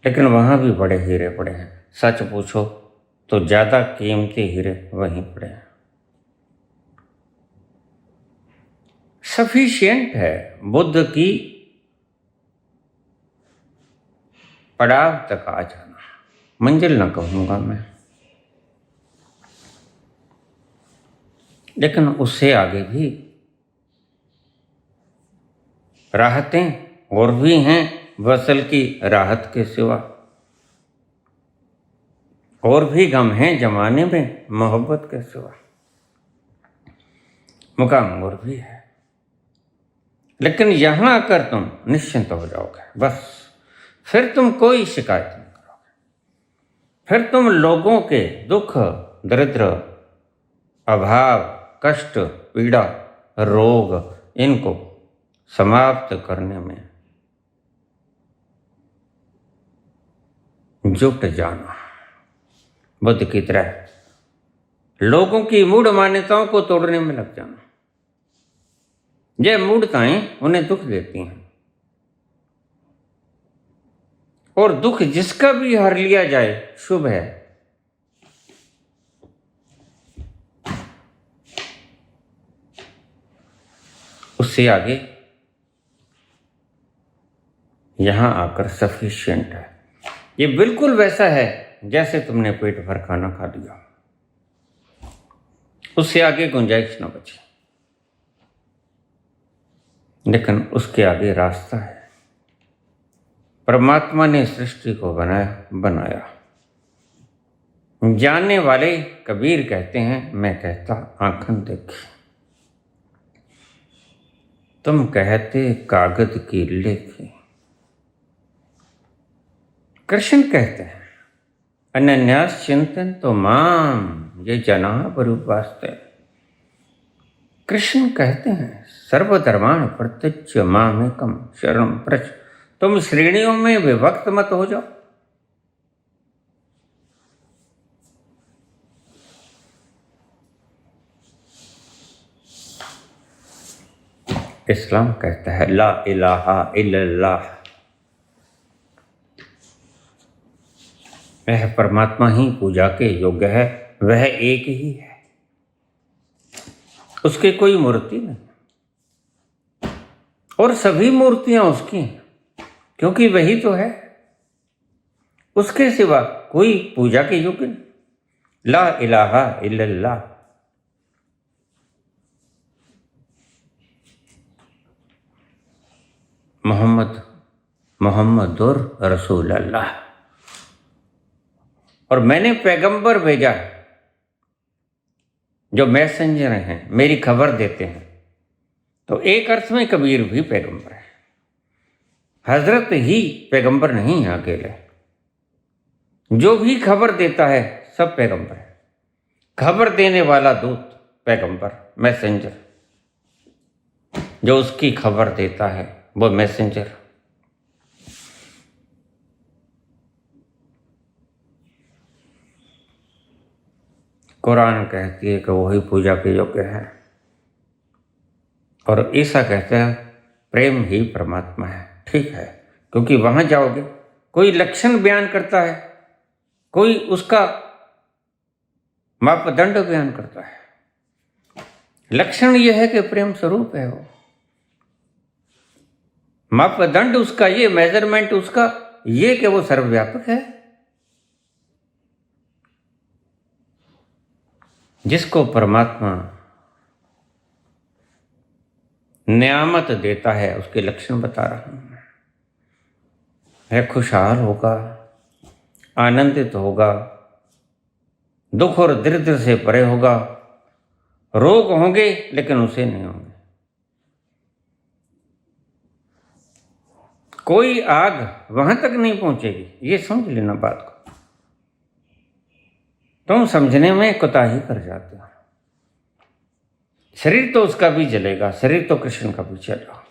लेकिन वहाँ भी बड़े हीरे पड़े हैं। सच पूछो तो ज़्यादा कीमती हीरे वहीं पड़े हैं। सफिशिएंट है बुद्ध की पड़ाव तक आ जाना, मंजिल ना कहूँगा मैं, लेकिन उससे आगे भी राहतें और भी हैं वसल की राहत के सिवा। और भी गम हैं जमाने में मोहब्बत के सिवा। मुकाम और भी है, लेकिन यहां आकर तुम निश्चिंत हो जाओगे। बस फिर तुम कोई शिकायत नहीं करोगे। फिर तुम लोगों के दुख दरिद्र अभाव कष्ट पीड़ा रोग इनको समाप्त करने में जुट जाना, बुद्ध की तरह लोगों की मूढ़ मान्यताओं को तोड़ने में लग जाना। ये मूढ़ताएं उन्हें दुख देती हैं, और दुख जिसका भी हर लिया जाए शुभ है। उससे आगे यहां आकर सफिशिएंट है। ये बिल्कुल वैसा है जैसे तुमने पेट भर खाना खा लिया, उससे आगे गुंजाइश न बची। लेकिन उसके आगे रास्ता है। परमात्मा ने सृष्टि को बनाया। जानने वाले कबीर कहते हैं, मैं कहता आंखन देखी, तुम कहते कागज की लेखी। कृष्ण कहते हैं, अनन्यास चिंतन तो माम ये जना बरूपास्ते। कृष्ण कहते हैं, सर्वधर्माण प्रत्यक्ष मामेकम शरणं व्रज। तुम श्रेणियों में विभक्त मत हो जाओ। इस्लाम कहता है, ला इलाहा इल्लल्लाह, वह परमात्मा ही पूजा के योग्य है, वह एक ही है, उसकी कोई मूर्ति नहीं, और सभी मूर्तियां उसकी हैं, क्योंकि वही तो है, उसके सिवा कोई पूजा के योग्य नहीं। ला इलाहा इल्लल्लाह। मोहम्मदुर रसूलुल्लाह। और मैंने पैगंबर भेजा है जो मैसेंजर हैं, मेरी खबर देते हैं। तो एक अर्थ में कबीर भी पैगंबर है। हजरत ही पैगंबर नहीं है अकेले, जो भी खबर देता है सब पैगंबर है। खबर देने वाला दूत पैगंबर, मैसेंजर, जो उसकी खबर देता है वो मैसेंजर। कुरान कहती है कि वही पूजा के योग्य है, और ईसा कहते हैं प्रेम ही परमात्मा है। ठीक है, क्योंकि वहां जाओगे, कोई लक्षण बयान करता है, कोई उसका मापदंड बयान करता है। लक्षण यह है कि प्रेम स्वरूप है वो, मापदंड उसका ये, मेजरमेंट उसका ये कि वो सर्वव्यापक है। जिसको परमात्मा नियामत देता है उसके लक्षण बता रहा हूं। वह खुशहाल होगा, आनंदित होगा, दुख और दरिद्र से परे होगा, रोग होंगे लेकिन उसे नहीं होंगे। कोई आग वहां तक नहीं पहुंचेगी, ये समझ लेना बात को। तुम समझने में कोताही कर जाते हो। शरीर तो उसका भी जलेगा, शरीर तो कृष्ण का भी जलेगा।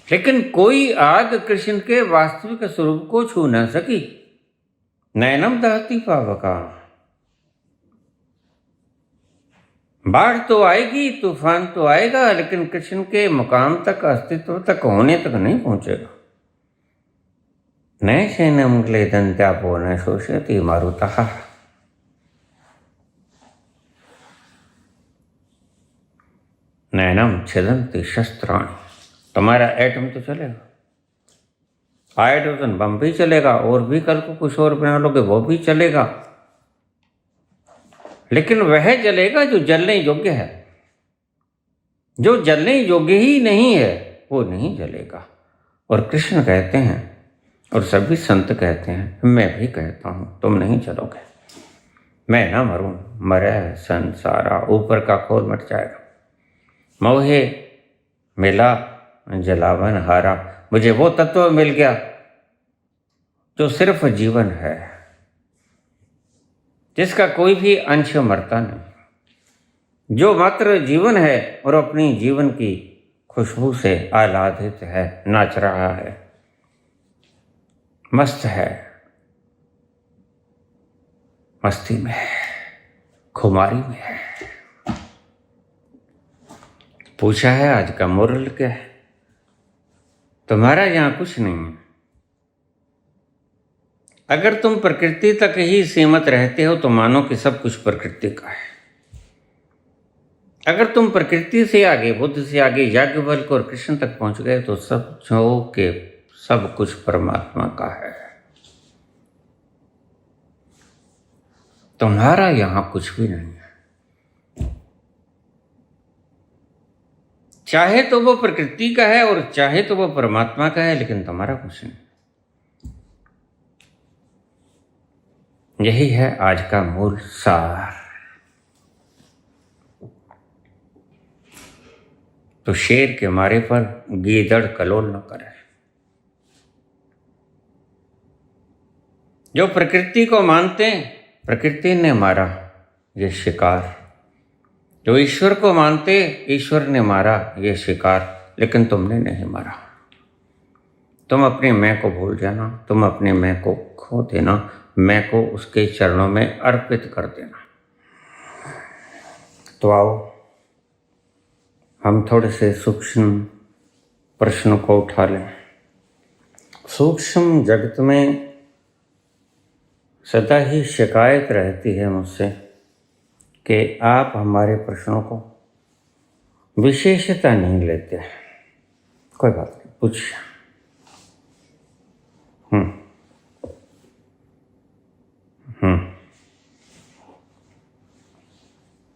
लेकिन कोई आग कृष्ण के वास्तविक स्वरूप को छू न सकी। नैनम दहती पावका। बाढ़ तो आएगी, तूफान तो आएगा, लेकिन कृष्ण के मुकाम तक, अस्तित्व तक, होने तक नहीं पहुंचेगा। नैशेनम क्लेदन्त्यापो न शोषयति मारुतः। नैनम छिदन्ति शस्त्राणि। तुम्हारा एटम तो चलेगा, हाइड्रोजन बम भी चलेगा, और भी कल को कुछ और बना लोगे वो भी चलेगा, लेकिन वह जलेगा जो जलने योग्य है। जो जलने योग्य ही नहीं है वो नहीं जलेगा। और कृष्ण कहते हैं, और सभी संत कहते हैं, मैं भी कहता हूं, तुम नहीं चलोगे। मैं ना मरूं, मरे संसारा, ऊपर का खोल मट जाएगा। मोहे मिला जलावन हारा। मुझे वो तत्व मिल गया जो सिर्फ जीवन है, जिसका कोई भी अंश मरता नहीं, जो मात्र जीवन है और अपनी जीवन की खुशबू से आह्लादित है, नाच रहा है, मस्त है, मस्ती में है, खुमारी में है। पूछा है आज का मोरल क्या है? तुम्हारा यहां कुछ नहीं है। अगर तुम प्रकृति तक ही सीमित रहते हो तो मानो कि सब कुछ प्रकृति का है। अगर तुम प्रकृति से आगे, बुद्ध से आगे, याज्ञवल्क्य और कृष्ण तक पहुंच गए तो सब जो के सब कुछ परमात्मा का है। तुम्हारा यहां कुछ भी नहीं है। चाहे तो वो प्रकृति का है और चाहे तो वो परमात्मा का है, लेकिन तुम्हारा कुछ नहीं। यही है आज का मूल सार। तो शेर के मारे पर गीदड़ कलोल न करे। जो प्रकृति को मानते हैं, प्रकृति ने मारा ये शिकार। जो ईश्वर को मानते, ईश्वर ने मारा ये शिकार, लेकिन तुमने नहीं मारा। तुम अपने मैं को भूल जाना, तुम अपने मैं को खो देना, मैं को उसके चरणों में अर्पित कर देना। तो आओ हम थोड़े से सूक्ष्म प्रश्नों को उठा लें। सूक्ष्म जगत में सदा ही शिकायत रहती है मुझसे कि आप हमारे प्रश्नों को विशेषता नहीं लेते। कोई बात नहीं, पूछिए।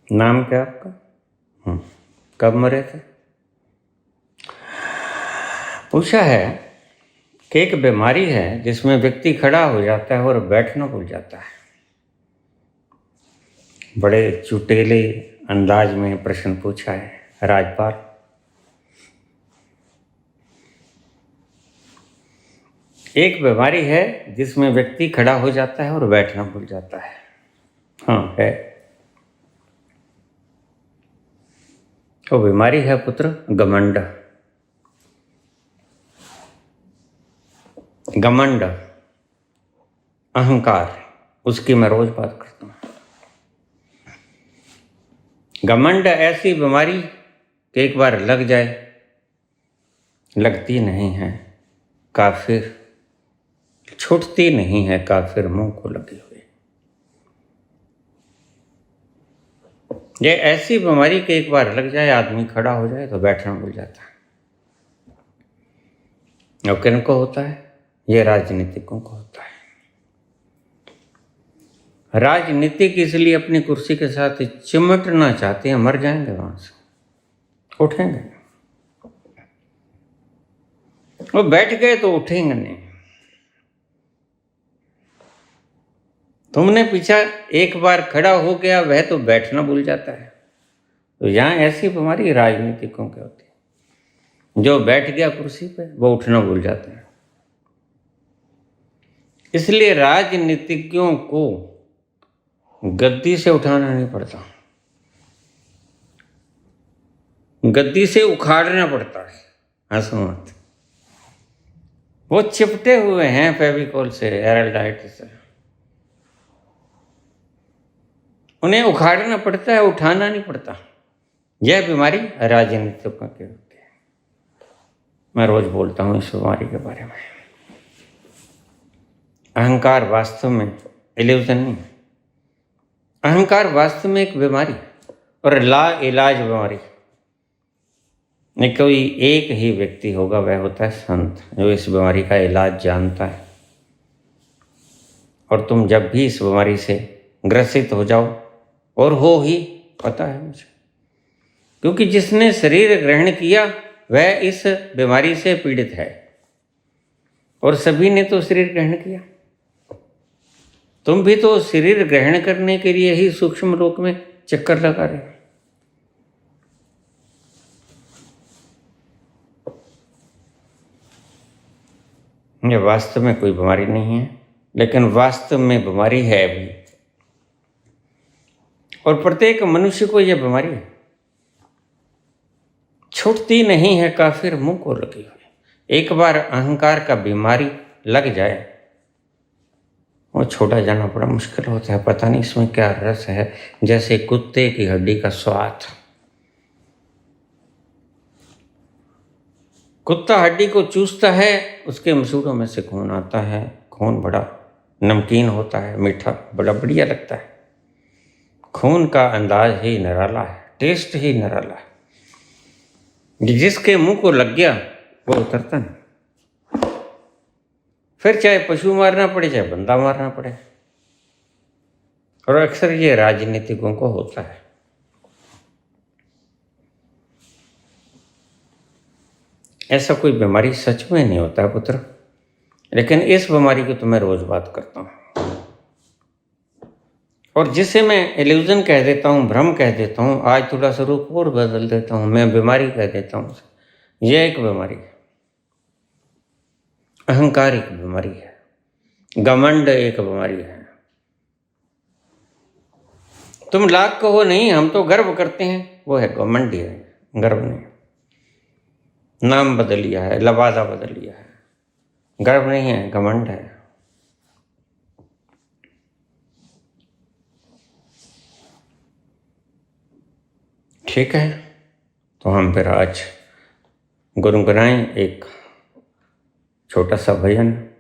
नाम क्या आपका? कब मरे थे? पूछा है कि एक बीमारी है जिसमें व्यक्ति खड़ा हो जाता है और बैठना भूल जाता है। बड़े चुटेले अंदाज में प्रश्न पूछा है राजपाल। एक बीमारी है जिसमें व्यक्ति खड़ा हो जाता है और बैठना भूल जाता है। हाँ है। वो बीमारी है पुत्र घमंड। घमंड, अहंकार, उसकी मैं रोज बात करता हूँ। घमंड ऐसी बीमारी कि एक बार लग जाए लगती नहीं है, काफिर छूटती नहीं है, काफिर मुंह को लगी हुई। ये ऐसी बीमारी कि एक बार लग जाए, आदमी खड़ा हो जाए तो बैठना भूल जाता है। और किनको होता है? ये राजनीतिकों को होता है। राजनीतिक इसलिए अपनी कुर्सी के साथ चिमटना चाहते हैं, मर जाएंगे वहां से, उठेंगे। वो बैठ गए तो उठेंगे नहीं। तुमने पीछा एक बार खड़ा हो गया, वह तो बैठना भूल जाता है। तो यहाँ ऐसी बीमारी राजनीतिकों की होती है। जो बैठ गया कुर्सी पे वो उठना भूल जाते हैं। इसलिए राजनीतिज्ञों को गद्दी से उठाना नहीं पड़ता, गद्दी से उखाड़ना पड़ता है। हंसो मत, वो चिपटे हुए हैं फेविकोल से, एरल्डाइट से। उन्हें उखाड़ना पड़ता है, उठाना नहीं पड़ता। यह बीमारी राजनीतिकों की होती है। मैं रोज बोलता हूँ इस बीमारी के बारे में। अहंकार वास्तव में इल्यूजन नहीं है। अहंकार वास्तव में एक बीमारी और ला इलाज बीमारी। नहीं, कोई एक ही व्यक्ति होगा, वह होता है संत, जो इस बीमारी का इलाज जानता है। और तुम जब भी इस बीमारी से ग्रसित हो जाओ, और हो ही, पता है मुझे, क्योंकि जिसने शरीर ग्रहण किया वह इस बीमारी से पीड़ित है। और सभी ने तो शरीर ग्रहण किया। तुम भी तो शरीर ग्रहण करने के लिए ही सूक्ष्म लोक में चक्कर लगा रहे हो। यह वास्तव में कोई बीमारी नहीं है, लेकिन वास्तव में बीमारी है भी। और प्रत्येक मनुष्य को यह बीमारी है। छूटती नहीं है काफिर मुंह को लगी हुई। एक बार अहंकार का बीमारी लग जाए वो छोड़ा जाना बड़ा मुश्किल होता है। पता नहीं इसमें क्या रस है, जैसे कुत्ते की हड्डी का स्वाद। कुत्ता हड्डी को चूसता है, उसके मसूड़ों में से खून आता है। खून बड़ा नमकीन होता है, मीठा, बड़ा बढ़िया लगता है। खून का अंदाज ही निराला है, टेस्ट ही निराला है। जिसके मुंह को लग गया वो उतरता नहीं। फिर चाहे पशु मारना पड़े चाहे बंदा मारना पड़े। और अक्सर ये राजनीतिकों को होता है। ऐसा कोई बीमारी सच में नहीं होता है पुत्र, लेकिन इस बीमारी की तो मैं रोज बात करता हूं। और जिसे मैं इल्यूजन कह देता हूं, भ्रम कह देता हूं, आज थोड़ा सा रूप और बदल देता हूं, मैं बीमारी कह देता हूं। यह एक बीमारी है। अहंकार एक बीमारी है, घमंड एक बीमारी है। तुम लाख कहो नहीं, हम तो गर्व करते हैं, वो है घमंड है, गर्व नहीं। नाम बदल लिया है, लबादा बदल लिया है। गर्व नहीं है, घमंड है। ठीक है, तो हम फिर आज गुनगुनाएं एक छोटा सा भजन।